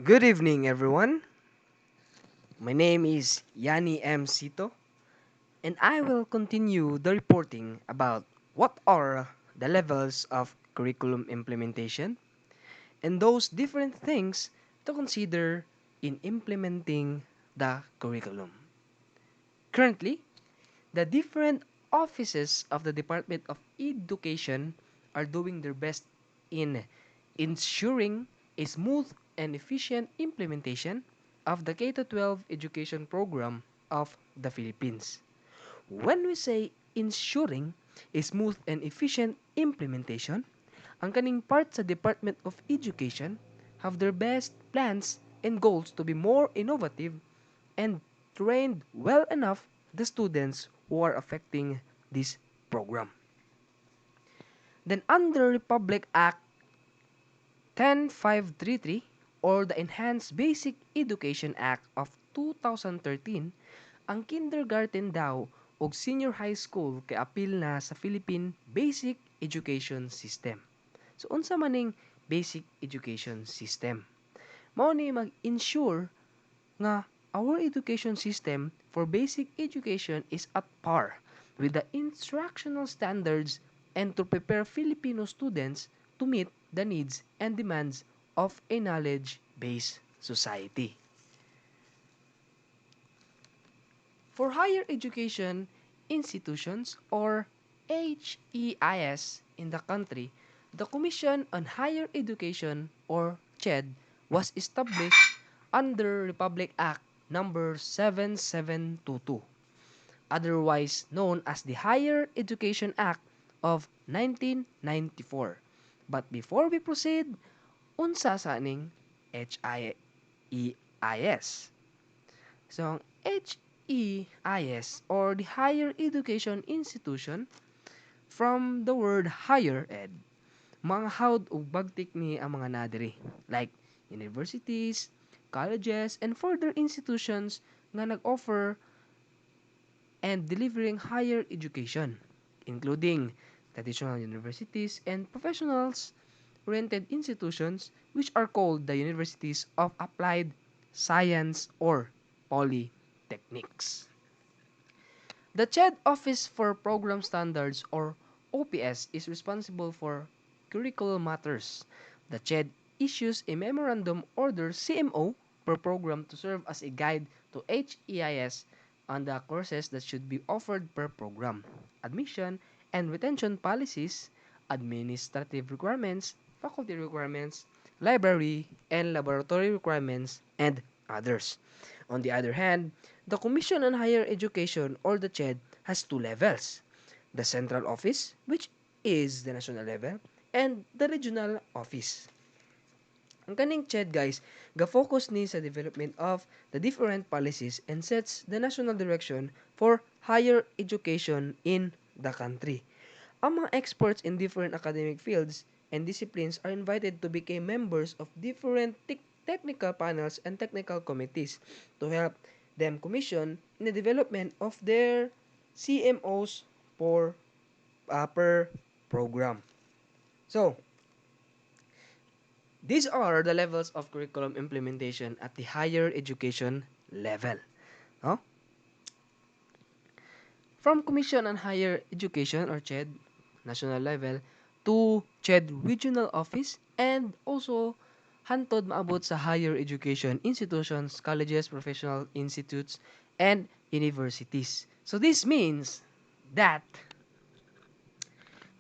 Good evening, everyone. My name is Yanni Seeto, and I will continue the reporting about what are the levels of curriculum implementation and those different things to consider in implementing the curriculum. Currently, the different offices of the Department of Education are doing their best in ensuring a smooth and efficient implementation of the K-12 education program of the Philippines. When we say ensuring a smooth and efficient implementation, ang kaning part sa Department of Education have their best plans and goals to be more innovative and trained well enough the students who are affecting this program. Then under Republic Act 10533 or the Enhanced Basic Education Act of 2013, ang kindergarten daw o senior high school kay apil na sa Philippine Basic Education System. So unsa maning basic education system? Mao ni mag-ensure nga our education system for basic education is at par with the instructional standards and to prepare Filipino students to meet the needs and demands of a knowledge-based society. For higher education institutions or HEIS in the country, the Commission on Higher Education or CHED was established under Republic Act number 7722, otherwise known as the Higher Education Act of 1994. But before we proceed, unsa sa ning HEIS? So, ang HEIS or the Higher Education Institution from the word higher ed, mga hawd ug bagtik ni ang mga nadiri like universities, colleges, and further institutions nga nag-offer and delivering higher education, including traditional universities and professionals-oriented institutions which are called the Universities of Applied Science or Polytechnics. The CHED Office for Program Standards or OPS is responsible for curricular matters. The CHED issues a Memorandum Order CMO per program to serve as a guide to HEIS on the courses that should be offered per program, admission and retention policies, administrative requirements, faculty requirements, library and laboratory requirements, and others. On the other hand, the Commission on Higher Education or the CHED has two levels: the central office, which is the national level, and the regional office. Ang kaning CHED guys, ga-focus ni sa development of the different policies and sets the national direction for higher education in the country. Ang mga experts in different academic fields and disciplines are invited to become members of different technical panels and technical committees to help them commission in the development of their CMOs for per program. So, these are the levels of curriculum implementation at the higher education level. No? From Commission on Higher Education or CHED national level to CHED regional office and also hantod maabot sa higher education institutions, colleges, professional institutes, and universities. So this means that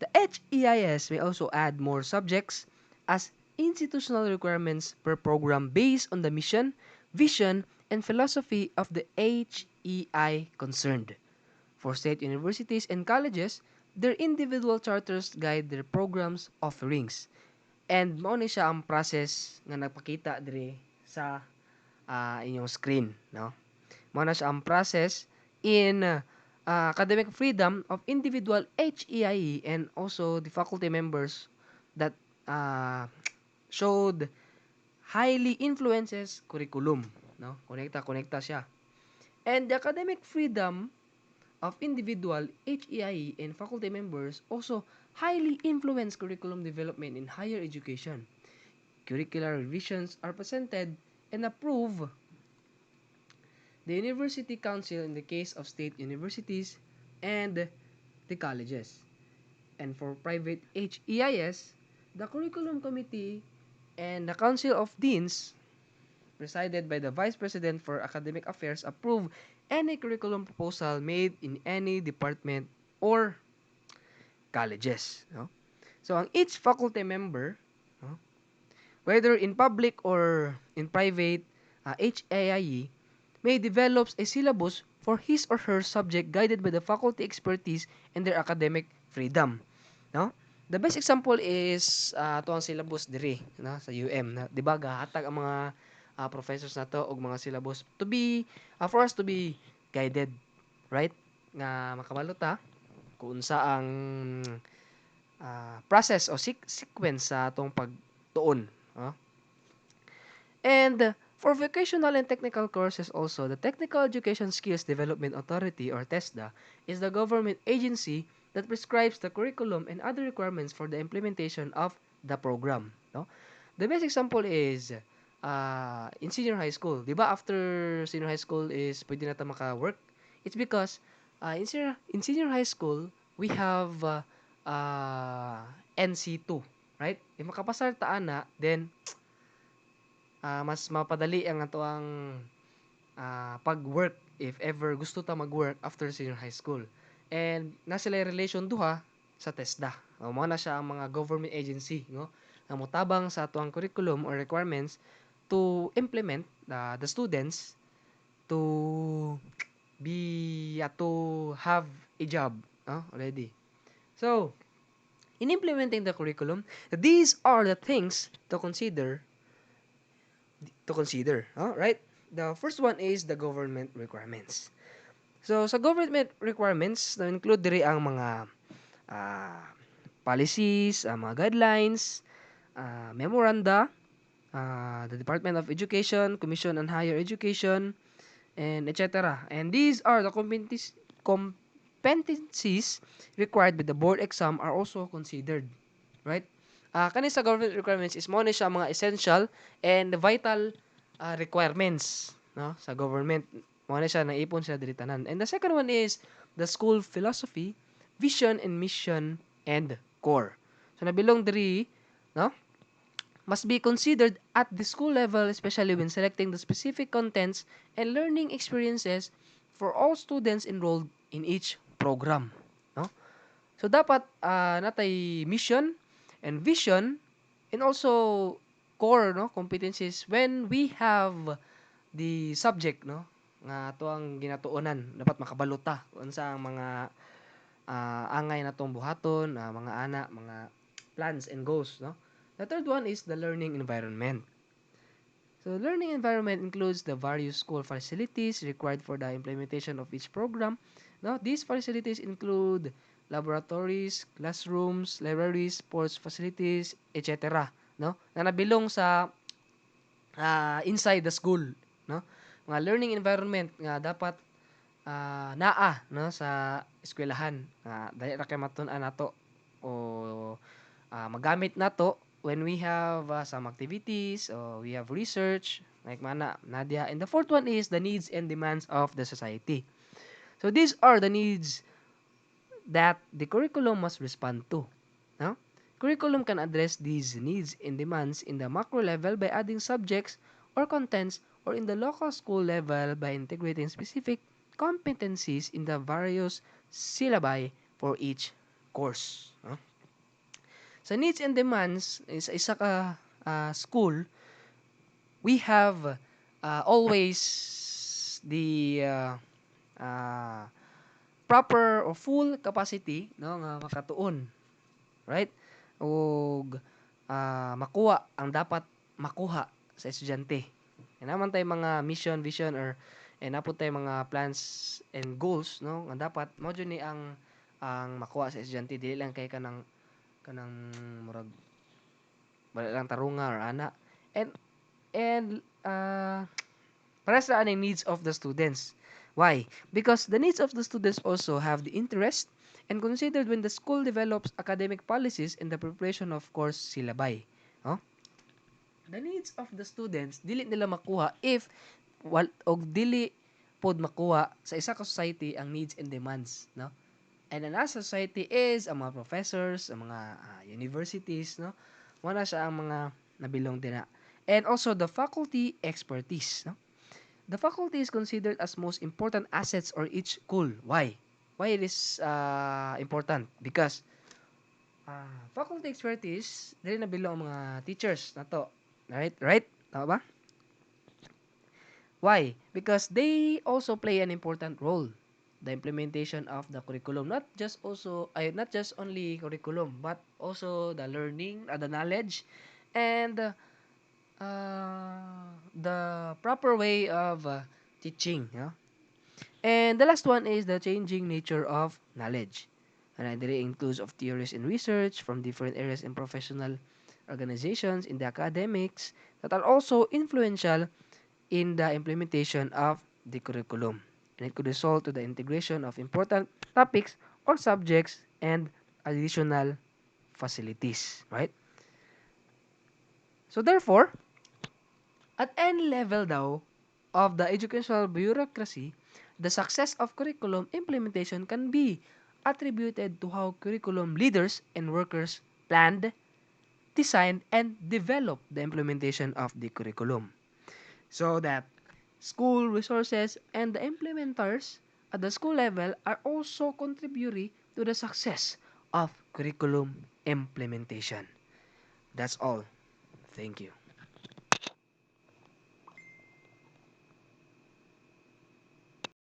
the HEIS may also add more subjects as institutional requirements per program based on the mission, vision, and philosophy of the HEI concerned. For state universities and colleges, their individual charters guide their programs offerings. And mao ni siya ang process nga nagpakita dire sa inyong screen, no? Mao na siya ang process in academic freedom of individual HEIE and also the faculty members that showed highly influences curriculum, no? Konekta siya. And the academic freedom of individual HEIE and faculty members also highly influence curriculum development in higher education. Curricular revisions are presented and approve the University Council in the case of state universities and the colleges. And for private HEIS, the Curriculum Committee and the Council of Deans, presided by the Vice President for Academic Affairs, approve any curriculum proposal made in any department or colleges. No? So, ang each faculty member, no, whether in public or in private HAIE, may develops a syllabus for his or her subject guided by the faculty expertise and their academic freedom. No? The best example is ito ang syllabus diri na sa UM na 'di ba gahatag ang mga professors nato og mga syllabus to be for us to be guided, right? Nga makabalo ta kung unsa ang process o sequence sa atong pagtuon. No? And for vocational and technical courses also, the Technical Education Skills Development Authority or TESDA is the government agency that prescribes the curriculum and other requirements for the implementation of the program. No? The best example is in senior high school. Di ba after senior high school is pwede na ta maka-work? It's because in senior high school, we have NC2, right? If makapasar ta ana, then mas mapadali ang ato ang pag-work if ever gusto ta mag-work after senior high school. And na sila relation duha sa TESDA. Mao na siya ang mga government agency, no? Nga motabang sa ato ang curriculum or requirements to implement the students to to have a job, no? Already. So, in implementing the curriculum, these are the things to consider, right? The first one is the government requirements. So sa government requirements, na include diri ang mga ah, policies, mga guidelines, memoranda, the Department of Education, Commission on Higher Education, and etc. And these are the competencies required by the board exam are also considered, right? Kani sa government requirements is mo ni siya mga essential and vital requirements, no, sa government. Mo ni siya naipon siya diri tanan. And the second one is the school philosophy, vision and mission and core. So nabilong diri, no, must be considered at the school level, especially when selecting the specific contents and learning experiences for all students enrolled in each program, no? So dapat natay mission and vision and also core, no, competencies when we have the subject, no, nga ato ang ginatuonan dapat makabalota unsa ang mga angay natong buhaton, mga ana, mga plans and goals, no. The third one is the learning environment. So learning environment includes the various school facilities required for the implementation of each program. Now, these facilities include laboratories, classrooms, libraries, sports facilities, etc. No? Na nabilong sa inside the school, no? Mga learning environment nga dapat naa, no, sa eskwelahan. Dali ra kay matun-an nato o magamit nato when we have some activities or we have research like mana Nadia. And the fourth one is the needs and demands of the society. So these are the needs that the curriculum must respond to. No? Curriculum can address these needs and demands in the macro level by adding subjects or contents, or in the local school level by integrating specific competencies in the various syllabi for each course. No? Sa needs and demands, sa isa ka school, we have always the uh, proper or full capacity, no, nga makatuon, right? Og makuha ang dapat makuha sa estudyante. Naman tay mga mission, vision, or napod tay mga plans and goals, no, nga dapat mo ni ang makuha sa estudyante, dili lang kay kanang murag wala lang tarunga or ana. And para sa aning needs of the students. Why? Because the needs of the students also have the interest and considered when the school develops academic policies in the preparation of course syllabi. Oh? the needs of the students dili nila makuha if og dili pod makuha sa isa ka society ang needs and demands, no? And another society is ang mga professors, ang mga universities, no? Wala siya ang mga nabilong din na. And also the faculty expertise, no? The faculty is considered as most important assets or each school. Why? Why it is important? Because faculty expertise, dili na bilong ang mga teachers na to. Right? Right? Tama ba? Why? Because they also play an important role. The implementation of the curriculum, not just only curriculum, but also the learning, the knowledge, and the proper way of teaching. Yeah? And the last one is the changing nature of knowledge. And it includes of theories and research from different areas in professional organizations in the academics that are also influential in the implementation of the curriculum. And it could result to the integration of important topics or subjects and additional facilities, right? So therefore, at any level daw of the educational bureaucracy, the success of curriculum implementation can be attributed to how curriculum leaders and workers planned, designed, and developed the implementation of the curriculum. So that school resources and the implementers at the school level are also contributory to the success of curriculum implementation. That's all. Thank you.